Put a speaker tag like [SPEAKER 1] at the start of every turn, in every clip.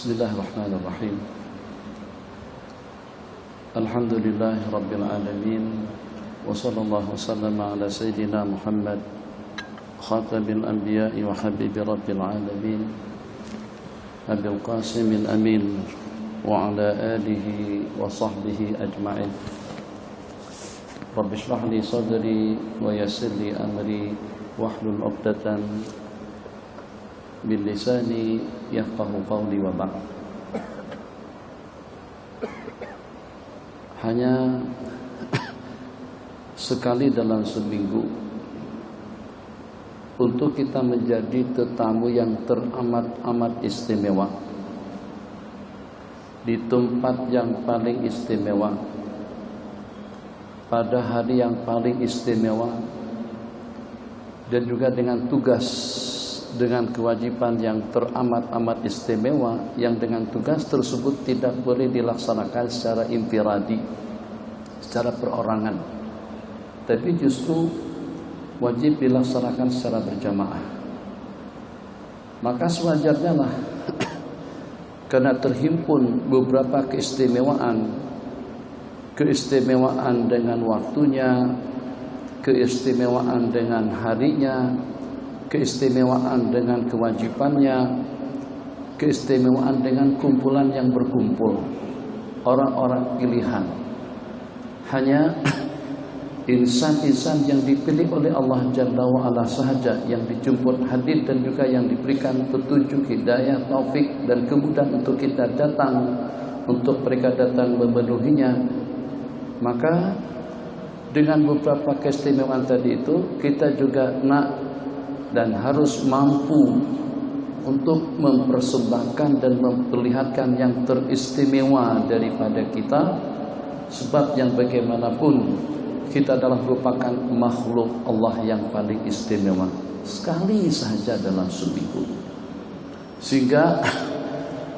[SPEAKER 1] Bismillahirrahmanirrahim. Alhamdulillahi Rabbil Alamin. Wa sallallahu wasallama ala Sayyidina Muhammad Khatabil Anbiya'i wa Habibi Rabbil Alamin Abil Qasimil Amin wa ala alihi wa sahbihi ajma'in. Rabbi shrah li sadri wa yassir li amri wahlul 'uqdatan min lisani yafqahu qawli wa ba'd. Hanya sekali dalam seminggu untuk kita menjadi tetamu yang teramat-amat istimewa di tempat yang paling istimewa pada hari yang paling istimewa, dan juga dengan tugas, dengan kewajiban yang teramat-amat istimewa, yang dengan tugas tersebut tidak boleh dilaksanakan secara infiradi, secara perorangan, tapi justru wajib dilaksanakan secara berjamaah. Maka sewajarnya lah karena terhimpun beberapa keistimewaan dengan waktunya, keistimewaan dengan harinya, keistimewaan dengan kewajibannya, keistimewaan dengan kumpulan yang berkumpul, orang-orang pilihan. Hanya insan-insan yang dipilih oleh Allah Jalla wa'ala sahaja yang dijemput hadir dan juga yang diberikan petunjuk, hidayah, taufik dan kemudahan untuk kita datang, untuk mereka datang memenuhinya. Maka dengan beberapa keistimewaan tadi itu, kita juga nak dan harus mampu untuk mempersembahkan dan memperlihatkan yang teristimewa daripada kita. Sebab yang bagaimanapun kita adalah merupakan makhluk Allah yang paling istimewa, sekali saja dalam seminggu. Sehingga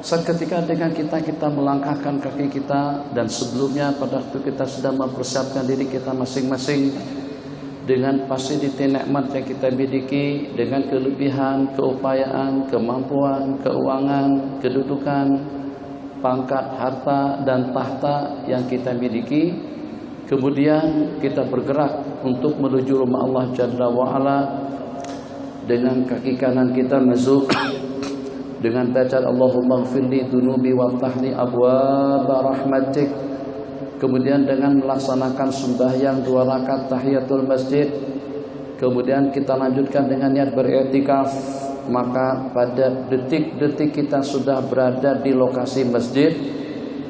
[SPEAKER 1] seketika dengan kita melangkahkan kaki kita, dan sebelumnya pada waktu kita sedang mempersiapkan diri kita masing-masing dengan fasiliti nikmat yang kita miliki, dengan kelebihan, keupayaan, kemampuan, keuangan, kedudukan, pangkat, harta dan tahta yang kita miliki, kemudian kita bergerak untuk menuju rumah Allah Jalla wa'ala dengan kaki kanan kita masuk dengan bacaan Allahumma ghfirli dunubi waftahli abwaba rahmatik. Kemudian dengan melaksanakan sembahyang 2 rakaat tahiyatul masjid, kemudian kita lanjutkan dengan niat beriktikaf. Maka pada detik-detik kita sudah berada di lokasi masjid,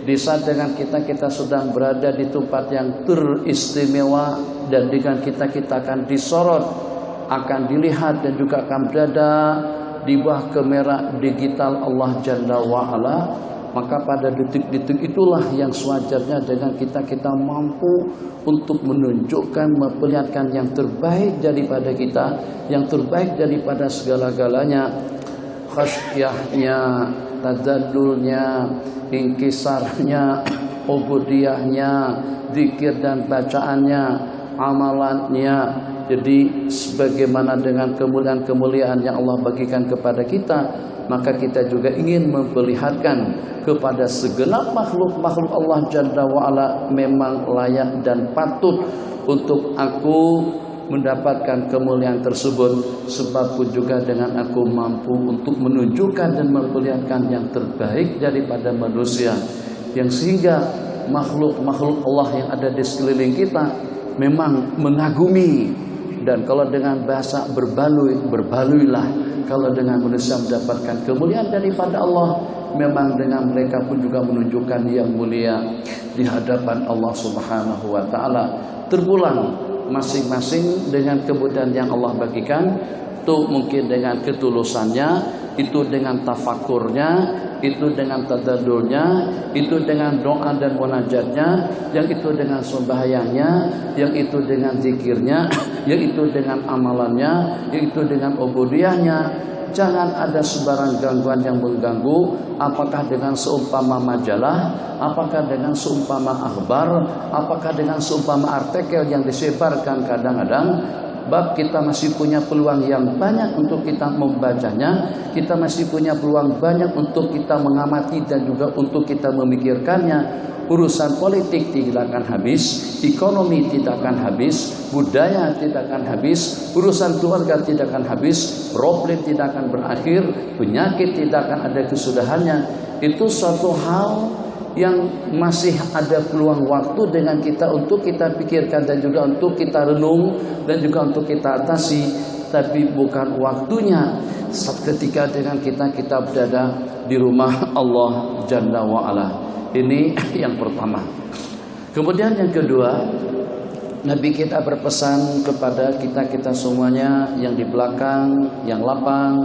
[SPEAKER 1] di saat dengan kita sedang berada di tempat yang teristimewa, dan dengan kita akan disorot, akan dilihat dan juga akan berada di bawah kamera digital Allah Jalla wa'ala. Maka pada detik-detik itulah yang sewajarnya dengan kita mampu untuk menunjukkan, memperlihatkan yang terbaik daripada kita, yang terbaik daripada segala-galanya, khasyahnya, tadallulnya, inkisarnya, ubudiyahnya, zikir dan bacaannya, amalannya. Jadi sebagaimana dengan kemuliaan-kemuliaan yang Allah bagikan kepada kita, maka kita juga ingin memperlihatkan kepada segenap makhluk Allah Jalla wa'ala memang layak dan patut untuk aku mendapatkan kemuliaan tersebut, sebab pun juga dengan aku mampu untuk menunjukkan dan memperlihatkan yang terbaik daripada manusia, yang sehingga makhluk Allah yang ada di sekeliling kita memang mengagumi. Dan kalau dengan bahasa berbaluilah kalau dengan manusia mendapatkan kemuliaan daripada Allah, memang dengan mereka pun juga menunjukkan yang mulia di hadapan Allah Subhanahu wa taala. Terpulang masing-masing dengan kemudahan yang Allah bagikan, itu mungkin dengan ketulusannya, itu dengan tafakurnya, itu dengan tadabburnya, itu dengan doa dan munajatnya, yang itu dengan sembahyangnya, yang itu dengan zikirnya, yang itu dengan amalannya, yang itu dengan ubudiyahnya. Jangan ada sebarang gangguan yang mengganggu, apakah dengan seumpama majalah, apakah dengan seumpama akhbar, apakah dengan seumpama artikel yang disebarkan kadang-kadang bab kita masih punya peluang yang banyak untuk kita membacanya, kita masih punya peluang banyak untuk kita mengamati dan juga untuk kita memikirkannya. Urusan politik tidak akan habis, ekonomi tidak akan habis, budaya tidak akan habis, urusan keluarga tidak akan habis, problem tidak akan berakhir, penyakit tidak akan ada kesudahannya. Itu suatu hal yang masih ada peluang waktu dengan kita untuk kita pikirkan dan juga untuk kita renung dan juga untuk kita atasi, tapi bukan waktunya saat ketika dengan kita berada di rumah Allah Jalla wa'ala. Ini yang pertama. Kemudian yang kedua, Nabi kita berpesan kepada kita semuanya yang di belakang, yang lapang,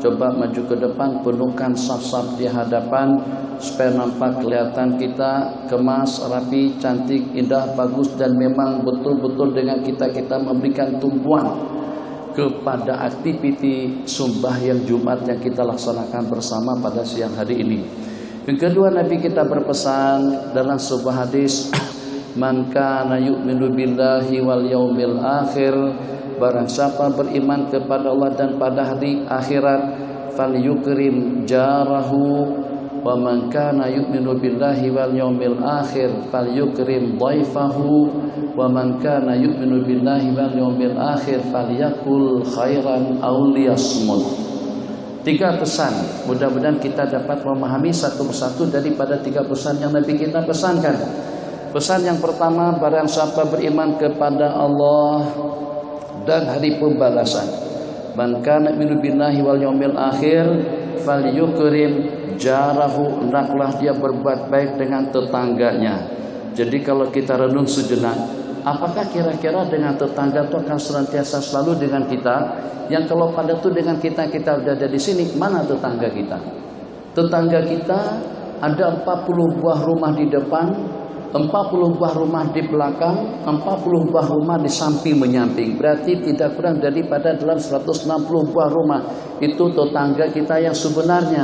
[SPEAKER 1] coba maju ke depan, penuhkan saf-saf di hadapan supaya nampak kelihatan kita kemas, rapi, cantik, indah, bagus, dan memang betul-betul dengan kita memberikan tumpuan kepada aktiviti sembahyang Jumat yang kita laksanakan bersama pada siang hari ini. Yang kedua, Nabi kita berpesan dalam sebuah hadis, man kana yu'minu billahi wal yaumil akhir, barang siapa beriman kepada Allah dan pada hari akhirat, falyukrim jarahu, wa man kana yu'minu billahi wal yaumil akhir falyukrim dhaifahu, wa man kana yu'minu billahi wal yaumil akhir falyakul khairan aw liyasmut. 3 pesan, mudah-mudahan kita dapat memahami satu persatu daripada 3 pesan yang Nabi kita pesankan. Pesan yang pertama, barang siapa beriman kepada Allah dan hari pembalasan, man kana yu'minu billahi wal yaumil akhir falyukrim jarahu, hendaklah dia berbuat baik dengan tetangganya. Jadi kalau kita renung sejenak, apakah kira-kira dengan tetangga itu akan senantiasa selalu dengan kita? Yang kalau pada itu dengan kita berada di sini, mana tetangga kita? Tetangga kita ada 40 buah rumah di depan, 40 buah rumah di belakang, 40 buah rumah di samping menyamping. Berarti tidak kurang daripada dalam 160 buah rumah. Itu tetangga kita yang sebenarnya.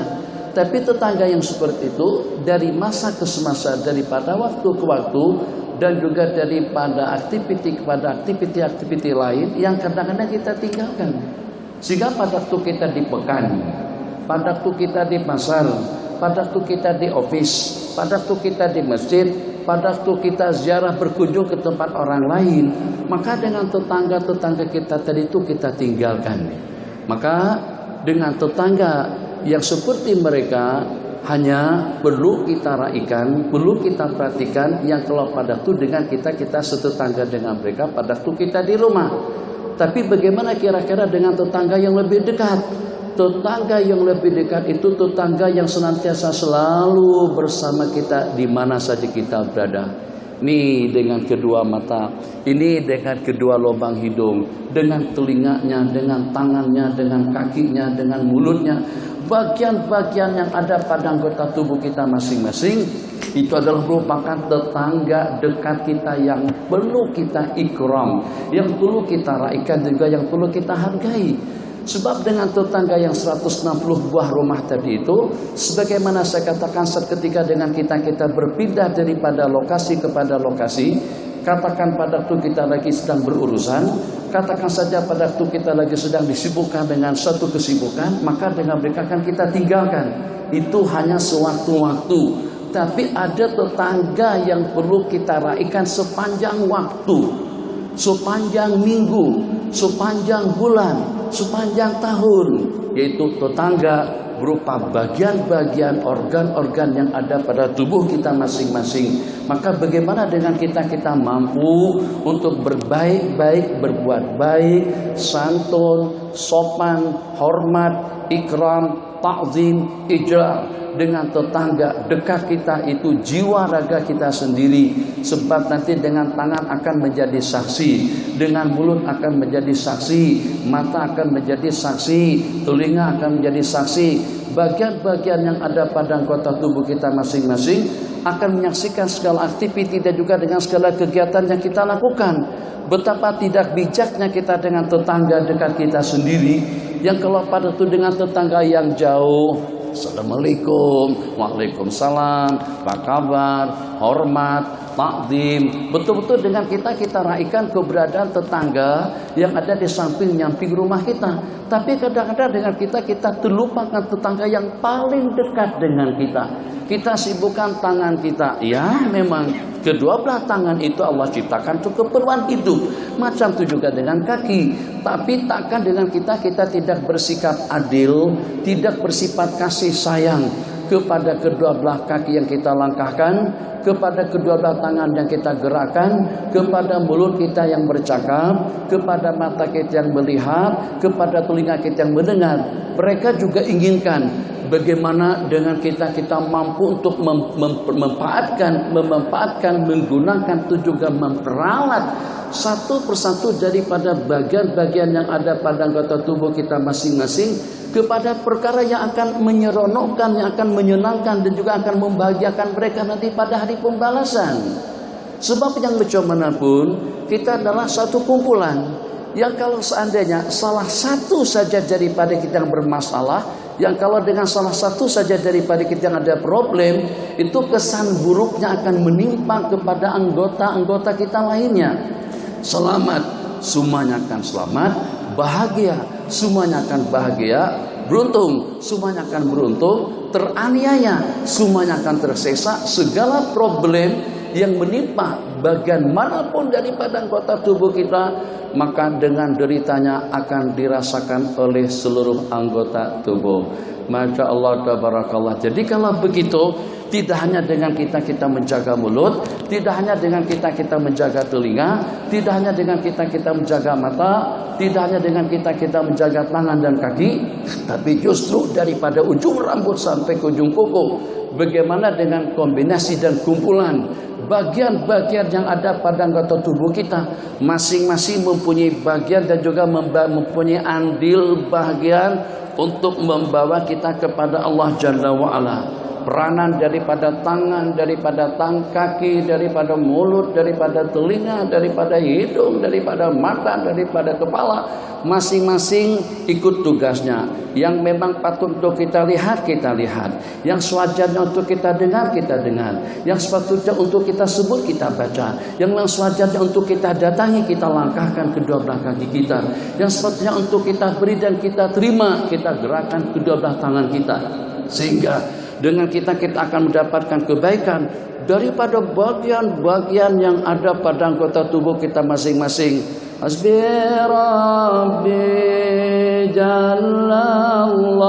[SPEAKER 1] Tapi tetangga yang seperti itu dari masa ke semasa, daripada waktu ke waktu, dan juga daripada aktiviti kepada aktiviti lain yang kadang-kadang kita tinggalkan. Sehingga pada waktu kita di pekan, pada waktu kita di pasar, pada waktu kita di office, pada waktu kita di masjid, pada waktu kita ziarah berkunjung ke tempat orang lain, maka dengan tetangga-tetangga kita tadi itu kita tinggalkan. Maka dengan tetangga yang seperti mereka hanya perlu kita raikan, perlu kita perhatikan, yang kalau pada itu dengan kita setetangga dengan mereka pada waktu kita di rumah. Tapi bagaimana kira-kira dengan tetangga yang lebih dekat? Tetangga yang lebih dekat itu tetangga yang senantiasa selalu bersama kita di mana saja kita berada. Ini dengan kedua mata, ini dengan kedua lubang hidung, dengan telinganya, dengan tangannya, dengan kakinya, dengan mulutnya. Bagian-bagian yang ada pada anggota tubuh kita masing-masing itu adalah merupakan tetangga dekat kita yang perlu kita ikram, yang perlu kita raikan, juga yang perlu kita hargai. Sebab dengan tetangga yang 160 buah rumah tadi itu, sebagaimana saya katakan seketika dengan kita berpindah daripada lokasi kepada lokasi, katakan pada waktu kita lagi sedang berurusan, katakan saja pada waktu kita lagi sedang disibukkan dengan suatu kesibukan, maka dengan mereka akan kita tinggalkan. Itu hanya sewaktu-waktu. Tapi ada tetangga yang perlu kita raikan sepanjang waktu, sepanjang minggu, sepanjang bulan, sepanjang tahun, yaitu tetangga berupa bagian-bagian organ-organ yang ada pada tubuh kita masing-masing. Maka bagaimana dengan kita mampu untuk berbaik-baik, berbuat baik, santun, sopan, hormat, ikram, ta'zim, ijra dengan tetangga dekat kita itu jiwa raga kita sendiri. Sebab nanti dengan tangan akan menjadi saksi, dengan mulut akan menjadi saksi, mata akan menjadi saksi, telinga akan menjadi saksi. Bagian-bagian yang ada pada anggota tubuh kita masing-masing akan menyaksikan segala aktiviti dan juga dengan segala kegiatan yang kita lakukan. Betapa tidak bijaknya kita dengan tetangga dekat kita sendiri, yang kalau pada itu dengan tetangga yang jauh, Assalamualaikum, waalaikumsalam, apa kabar, hormat, takdim. Betul-betul dengan kita raikan keberadaan tetangga yang ada di samping rumah kita. Tapi kadang-kadang dengan kita terlupakan tetangga yang paling dekat dengan kita. Kita sibukkan tangan kita. Ya, memang kedua belah tangan itu Allah ciptakan untuk keperluan hidup. Macam itu juga dengan kaki. Tapi takkan dengan kita tidak bersikap adil, tidak bersifat kasih sayang kepada kedua belah kaki yang kita langkahkan, kepada kedua belah tangan yang kita gerakkan, kepada mulut kita yang bercakap, kepada mata kita yang melihat, kepada telinga kita yang mendengar. Mereka juga inginkan bagaimana dengan kita mampu untuk memanfaatkan, menggunakan itu juga memperalat satu persatu daripada bagian-bagian yang ada pada anggota tubuh kita masing-masing kepada perkara yang akan menyeronokkan, yang akan menyenangkan dan juga akan membahagiakan mereka nanti pada hari pembalasan. Sebab yang bagaimanapun kita adalah satu kumpulan yang kalau seandainya salah satu saja daripada kita yang bermasalah, yang kalau dengan salah satu saja daripada kita yang ada problem, itu kesan buruknya akan menimpa kepada anggota-anggota kita lainnya. Selamat, semuanya akan selamat. Bahagia, semuanya akan bahagia. Beruntung, semuanya akan beruntung. Teraniaya, semuanya akan tersiksa. Segala problem yang menimpa bagian manapun daripada anggota tubuh kita, maka dengan deritanya akan dirasakan oleh seluruh anggota tubuh. Masya Allah, tabarakallah. Jadi kalau begitu, tidak hanya dengan kita menjaga mulut, tidak hanya dengan kita menjaga telinga, tidak hanya dengan kita menjaga mata, tidak hanya dengan kita menjaga tangan dan kaki, tapi justru daripada ujung rambut sampai ke ujung kuku. Bagaimana dengan kombinasi dan kumpulan bagian-bagian yang ada pada anggota tubuh kita, masing-masing mempunyai bagian dan juga mempunyai andil bagian untuk membawa kita kepada Allah Jalla wa'ala. Peranan daripada tangan, daripada kaki, daripada mulut, daripada telinga, daripada hidung, daripada mata, daripada kepala, masing-masing ikut tugasnya. Yang memang patut untuk kita lihat, yang sewajarnya untuk kita dengar, yang sepatutnya untuk kita sebut, kita baca, yang sewajarnya untuk kita datangi, kita langkahkan kedua belah kaki kita, yang sepatutnya untuk kita beri dan kita terima, kita gerakkan kedua belah tangan kita, sehingga dengan kita akan mendapatkan kebaikan daripada bagian-bagian yang ada pada anggota tubuh kita masing-masing. Hasbi Rabbi Jallallah.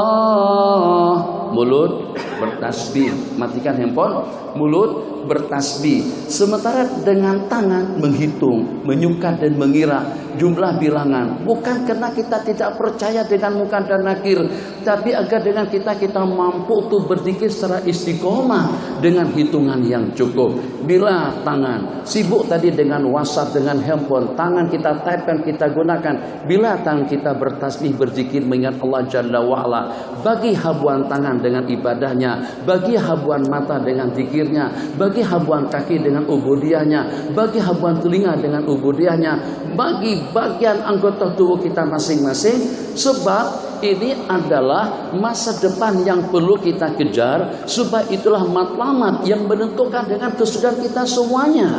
[SPEAKER 1] Mulut bertasbih, matikan handphone. Mulut bertasbih, sementara dengan tangan menghitung, menyukat dan mengira jumlah bilangan. Bukan karena kita tidak percaya dengan munkar dan nakir, tapi agar dengan kita mampu untuk berzikir secara istiqomah dengan hitungan yang cukup. Bila tangan sibuk tadi dengan WhatsApp, dengan handphone, tangan kita typekan, kita gunakan. Bila tangan kita bertasbih, berzikir, mengingat Allah Jalla wa'ala, bagi habuan tangan dengan ibadahnya, bagi habuan mata dengan zikirnya, bagi habuan kaki dengan ubudiyahnya, bagi habuan telinga dengan ubudiyahnya, bagi bagian anggota tubuh kita masing-masing. Sebab ini adalah masa depan yang perlu kita kejar. Sebab itulah matlamat yang menentukan dengan kesudahan kita semuanya.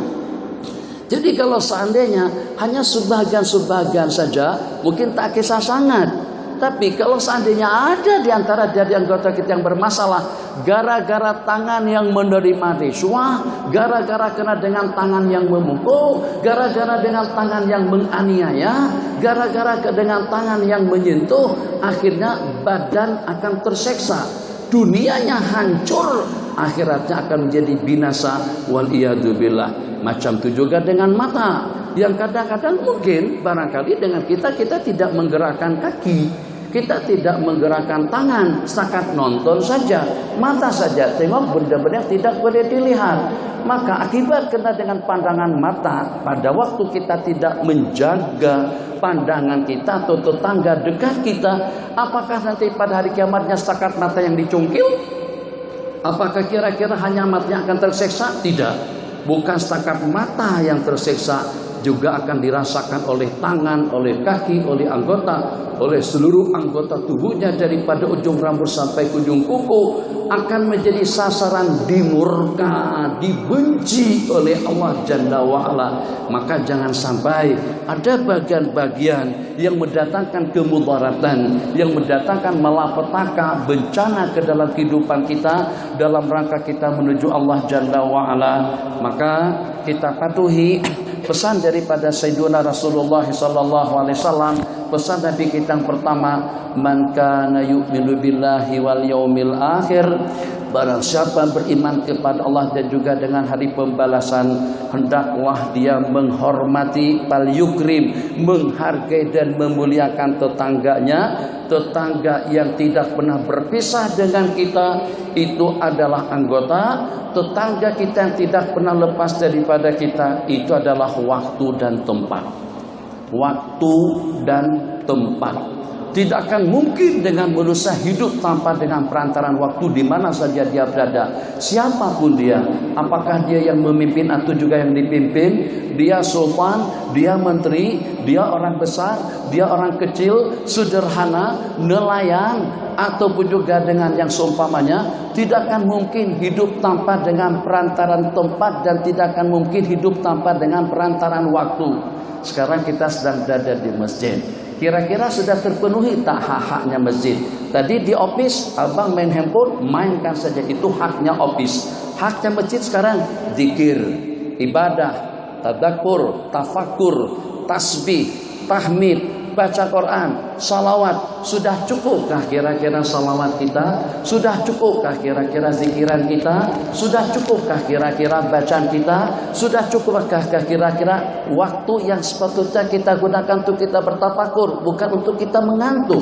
[SPEAKER 1] Jadi kalau seandainya hanya sebagian-sebagian saja, mungkin tak kisah sangat. Tapi kalau seandainya ada di antara dari anggota kita yang bermasalah, gara-gara tangan yang menerima rishwah, gara-gara kena dengan tangan yang memukul, gara-gara dengan tangan yang menganiaya, gara-gara dengan tangan yang menyentuh, akhirnya badan akan terseksa, dunianya hancur, akhiratnya akan menjadi binasa, waliyadzubillah. Macam itu juga dengan mata, yang kadang-kadang mungkin barangkali dengan kita tidak menggerakkan kaki, kita tidak menggerakkan tangan, setakat nonton saja, mata saja tengok benda-benda yang tidak boleh dilihat. Maka akibat kena dengan pandangan mata, pada waktu kita tidak menjaga pandangan kita atau tetangga dekat kita, apakah nanti pada hari kiamatnya setakat mata yang dicungkil? Apakah kira-kira hanya matanya akan tersiksa? Tidak. Bukan setakat mata yang tersiksa, juga akan dirasakan oleh tangan, oleh kaki, oleh anggota, oleh seluruh anggota tubuhnya daripada ujung rambut sampai ke ujung kuku, akan menjadi sasaran dimurka, dibenci oleh Allah Jalla wa'ala. Maka jangan sampai ada bagian-bagian yang mendatangkan kemudaratan, yang mendatangkan malapetaka, bencana ke dalam kehidupan kita, dalam rangka kita menuju Allah Jalla wa'ala. Maka kita patuhi pesan daripada Sayyidina Rasulullah SAW, pesan Nabi kita yang pertama, man kana yu'minu billahi wal yaumil akhir, barang siapa beriman kepada Allah dan juga dengan hari pembalasan, hendaklah dia menghormati, pal yukrim, menghargai dan memuliakan tetangganya. Tetangga yang tidak pernah berpisah dengan kita itu adalah anggota. Tetangga kita yang tidak pernah lepas daripada kita itu adalah waktu dan tempat. Waktu dan tempat. Tidak akan mungkin dengan manusia hidup tanpa dengan perantaran waktu di mana saja dia berada. Siapapun dia, apakah dia yang memimpin atau juga yang dipimpin, dia sultan, dia menteri, dia orang besar, dia orang kecil, sederhana, nelayan, ataupun juga dengan yang seumpamanya, tidak akan mungkin hidup tanpa dengan perantaran tempat dan tidak akan mungkin hidup tanpa dengan perantaran waktu. Sekarang kita sedang berada di masjid. Kira-kira sudah terpenuhi tak hak-haknya masjid? Tadi di office abang main handphone, mainkan saja, itu haknya office. Haknya masjid sekarang zikir, ibadah, tadakur, tafakur, tasbih, tahmid, baca Quran, salawat. Sudah cukupkah kira-kira salawat kita? Sudah cukupkah kira-kira zikiran kita? Sudah cukupkah kira-kira bacaan kita? Sudah cukupkah kira-kira waktu yang sepatutnya kita gunakan untuk kita bertafakur? Bukan untuk kita mengantuk,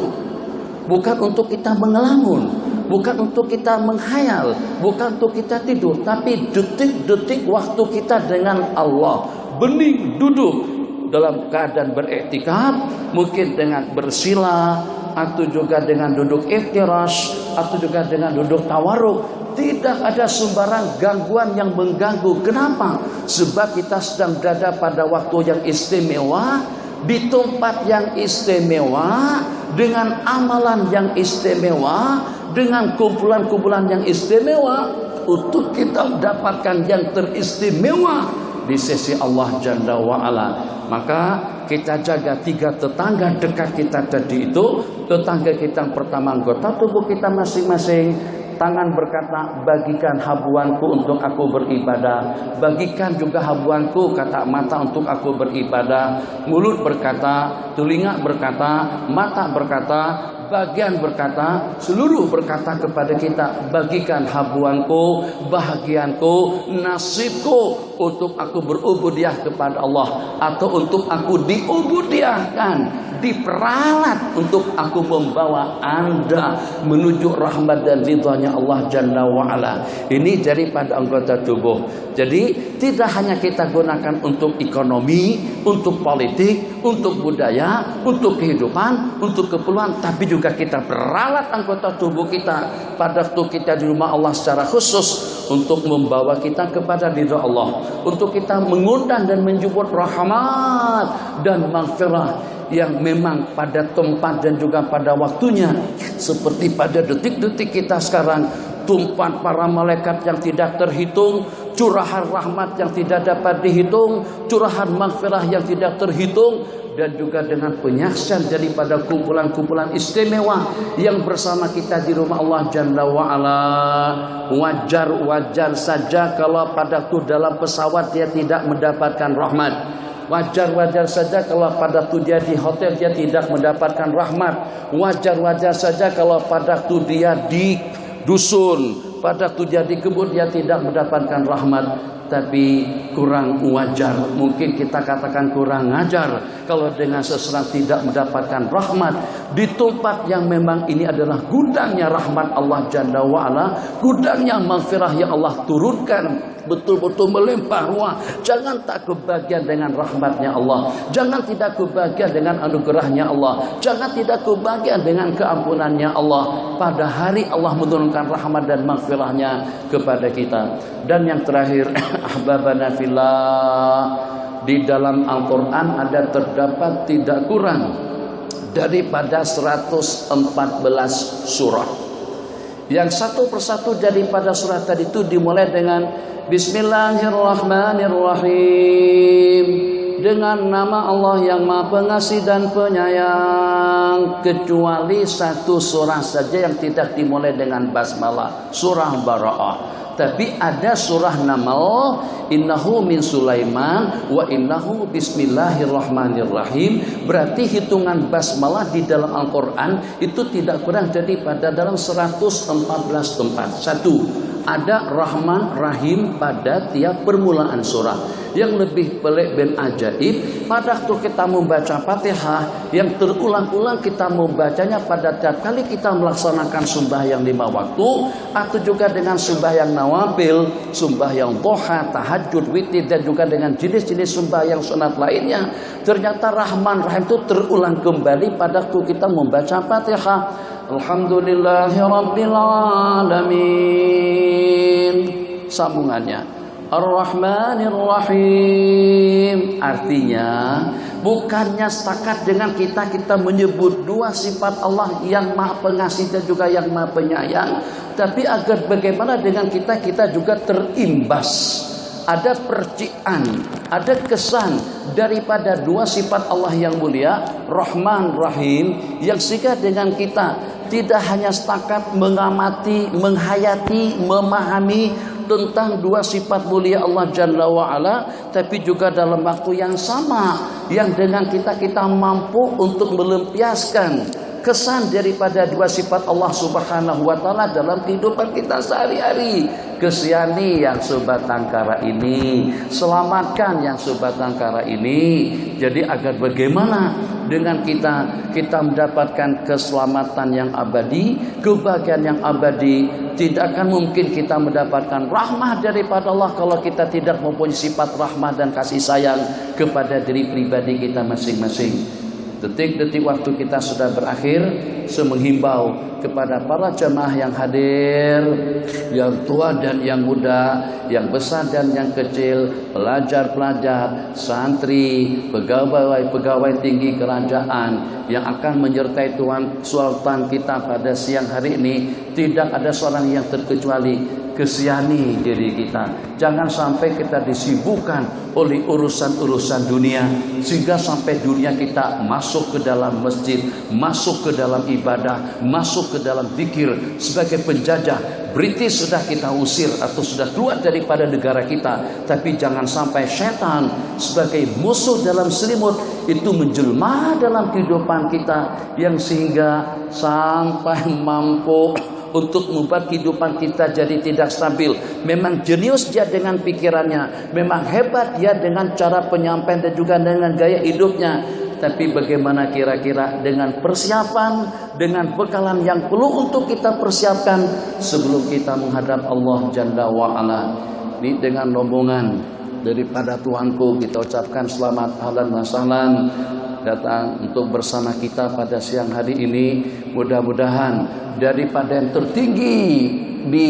[SPEAKER 1] bukan untuk kita mengelamun, bukan untuk kita menghayal, bukan untuk kita tidur, tapi detik-detik waktu kita dengan Allah. Bening duduk dalam keadaan beriktikaf, mungkin dengan bersila, atau juga dengan duduk iftirash, atau juga dengan duduk tawarruk. Tidak ada sembarang gangguan yang mengganggu. Kenapa? Sebab kita sedang berada pada waktu yang istimewa, di tempat yang istimewa, dengan amalan yang istimewa, dengan kumpulan-kumpulan yang istimewa, untuk kita mendapatkan yang teristimewa di sisi Allah Jalla wa'ala. Maka kita jaga 3 tetangga dekat kita tadi itu. Tetangga kita yang pertama anggota tubuh kita masing-masing. Tangan berkata, bagikan habuanku untuk aku beribadah. Bagikan juga habuanku, kata mata, untuk aku beribadah. Mulut berkata, telinga berkata, mata berkata, bagian berkata, seluruh berkata kepada kita, bagikan habuanku, bahagianku, nasibku untuk aku berubudiah kepada Allah, atau untuk aku diubudiahkan, diperalat untuk aku membawa Anda menuju rahmat dan ridhanya Allah Jalla wa'ala. Ini daripada anggota tubuh. Jadi tidak hanya kita gunakan untuk ekonomi, untuk politik, untuk budaya, untuk kehidupan, untuk keperluan, tapi juga kita beralat anggota tubuh kita pada waktu kita di rumah Allah secara khusus untuk membawa kita kepada ridha Allah, untuk kita mengundang dan menjemput rahmat dan maghfirah yang memang pada tempat dan juga pada waktunya. Seperti pada detik-detik kita sekarang, tumpahan para malaikat yang tidak terhitung, curahan rahmat yang tidak dapat dihitung, curahan maghfirah yang tidak terhitung, dan juga dengan penyaksian daripada kumpulan-kumpulan istimewa yang bersama kita di rumah Allah Jalla wa'ala. Wajar-wajar saja kalau pada waktu dalam pesawat dia tidak mendapatkan rahmat. Wajar-wajar saja kalau pada waktu dia di hotel dia tidak mendapatkan rahmat. Wajar-wajar saja kalau pada waktu dia di dusun, pada waktu dia di kebun dia tidak mendapatkan rahmat. Tapi kurang wajar, mungkin kita katakan kurang ajar kalau dengan seseorang tidak mendapatkan rahmat di tempat yang memang ini adalah gudangnya rahmat Allah Jalla wa'ala, gudangnya maghfirah yang Allah turunkan betul-betul melimpah ruah. Jangan tak kebagian dengan rahmatnya Allah, jangan tidak kebagian dengan anugerahnya Allah, jangan tidak kebagian dengan keampunannya Allah. Pada hari Allah menurunkan rahmat dan maghfirahnya kepada kita. Dan yang terakhir, ahbabana fillah, di dalam Al-Quran ada terdapat tidak kurang daripada 114 surah. Yang satu persatu daripada surah tadi itu dimulai dengan Bismillahirrahmanirrahim, dengan nama Allah yang Maha Pengasih dan Penyayang, kecuali satu surah saja yang tidak dimulai dengan basmalah, surah Bara'ah. Tapi ada surah Naml, innahu min Sulaiman wa innahu bismillahirrahmanirrahim. Berarti hitungan basmalah di dalam Al-Quran itu tidak kurang daripada dalam 114 tempat. Satu, ada Rahman Rahim pada tiap permulaan surah. Yang lebih pelik dan ajaib, pada waktu kita membaca Fatihah yang terulang-ulang kita membacanya pada tiap kali kita melaksanakan sembahyang 5 waktu, atau juga dengan sembahyang nawafil, sembahyang duha, tahajud, witir, dan juga dengan jenis-jenis sembahyang sunat lainnya. Ternyata Rahman Rahim itu terulang kembali pada waktu kita membaca Fatihah. Alhamdulillahirabbil alamin. Sambungannya Ar-Rahmanir-Rahim. Artinya bukannya setakat dengan kita menyebut dua sifat Allah yang Maha Pengasih dan juga yang Maha Penyayang, tapi agar bagaimana dengan kita juga terimbas, ada percikan, ada kesan daripada dua sifat Allah yang mulia, Rahman Rahim, yang sehingga dengan kita tidak hanya setakat mengamati, menghayati, memahami tentang dua sifat mulia Allah Jalla wa'ala, tapi juga dalam waktu yang sama yang dengan kita mampu untuk melampiaskan kesan daripada dua sifat Allah Subhanahu wa ta'ala dalam kehidupan kita sehari-hari. Kesihani yang sebatang kara ini, selamatkan yang sebatang kara ini. Jadi agar bagaimana dengan kita mendapatkan keselamatan yang abadi, kebahagiaan yang abadi. Tidak akan mungkin kita mendapatkan rahmah daripada Allah kalau kita tidak mempunyai sifat rahmah dan kasih sayang kepada diri pribadi kita masing-masing. Detik-detik waktu kita sudah berakhir. Saya menghimbau kepada para jemaah yang hadir, yang tua dan yang muda, yang besar dan yang kecil, pelajar-pelajar, santri, pegawai tinggi kerajaan yang akan menyertai Tuan Sultan kita pada siang hari ini. Tidak ada seorang yang terkecuali. Kesihani diri kita. Jangan sampai kita disibukkan oleh urusan-urusan dunia, sehingga sampai dunia kita masuk ke dalam masjid, masuk ke dalam ibadah, masuk ke dalam zikir sebagai penjajah. British sudah kita usir atau sudah keluar daripada negara kita, tapi jangan sampai setan sebagai musuh dalam selimut itu menjelma dalam kehidupan kita, yang sehingga sampai mampu untuk membuat kehidupan kita jadi tidak stabil. Memang jenius dia dengan pikirannya, memang hebat dia dengan cara penyampaian dan juga dengan gaya hidupnya. Tapi bagaimana kira-kira dengan persiapan, dengan bekalan yang perlu untuk kita persiapkan sebelum kita menghadap Allah Jalla wa'ala. Ini dengan rombongan daripada Tuhanku kita ucapkan selamat ahlan wa sahlan datang untuk bersama kita pada siang hari ini. Mudah-mudahan daripada yang tertinggi di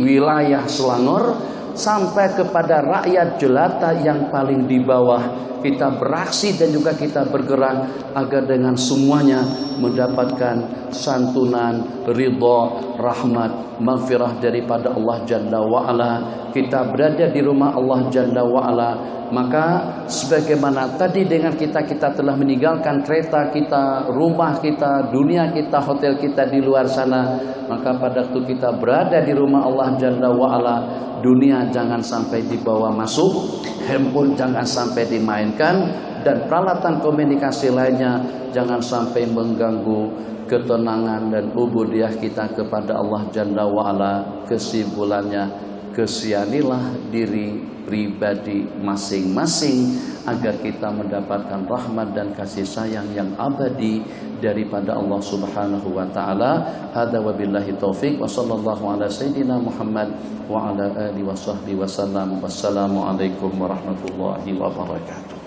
[SPEAKER 1] wilayah Selangor sampai kepada rakyat jelata yang paling di bawah, kita beraksi dan juga kita bergerak agar dengan semuanya mendapatkan santunan, ridha, rahmat, maghfirah daripada Allah Jalla wa'ala. Kita berada di rumah Allah Jalla wa'ala, maka sebagaimana tadi dengan kita telah meninggalkan kereta kita, rumah kita, dunia kita, hotel kita di luar sana, maka pada waktu kita berada di rumah Allah Jalla wa'ala, dunia jangan sampai dibawa masuk, handphone jangan sampai dimainkan, dan peralatan komunikasi lainnya jangan sampai mengganggu ketenangan dan ubudiyah kita kepada Allah Jalla wa'ala. Kesimpulannya, kesihanilah diri pribadi masing-masing agar kita mendapatkan rahmat dan kasih sayang yang abadi daripada Allah Subhanahu wa taala. Hadza wabillahi taufik wa sallallahu ala sayyidina Muhammad wa ala alihi wa sahbihi wasallam. Wassalamu alaikum warahmatullahi wabarakatuh.